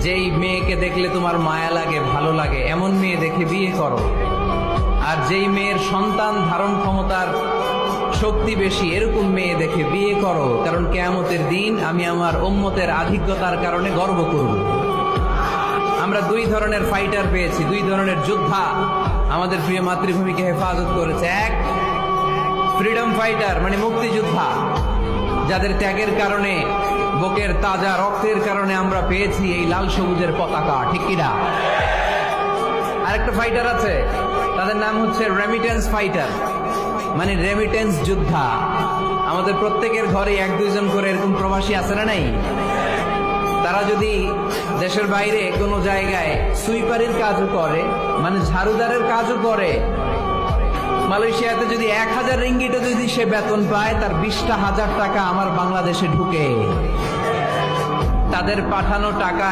যেই মেয়েকে দেখলে তোমার মায়া লাগে, ভালো লাগে, এমন মেয়ে দেখে বিয়ে করো। আর যেই মেয়ের সন্তান ধারণ ক্ষমতার শক্তি বেশি, এরকম মেয়ে দেখে বিয়ে করো, কারণ কিয়ামতের দিন আমি আমার উম্মতের আধিক্যতার কারণে গর্ব করব। আমরা দুই ধরনের ফাইটার পেয়েছি, দুই ধরনের যোদ্ধা আমাদের প্রিয় মাতৃভূমিকে হেফাজত করেছে। এক, ফ্রিডম ফাইটার মানে মুক্তিযোদ্ধা, যাদের ত্যাগের কারণে, বুকের তাজা রক্তের কারণে আমরা পেয়েছি এই লাল সবুজের পতাকা, ঠিক কিনা? আরেকটা ফাইটার আছে, তাদের নাম হচ্ছে রেমিটেন্স ফাইটার, মানে রেমিটেন্স যোদ্ধা। আমাদের প্রত্যেকের ঘরে এক দুইজন করে এরকম প্রবাসী আছে না নাই? তারা যদি দেশের বাইরে কোনো জায়গায় সুইপারের কাজও করে, মানে ঝাড়ুদারের কাজও করে, মালয়েশিয়াতে যদি 1000 রিঙ্গিটও যদি সে বেতন পায়, তার 20,000 টাকা আমার বাংলাদেশে ঢুকে। তাদের পাঠানো টাকা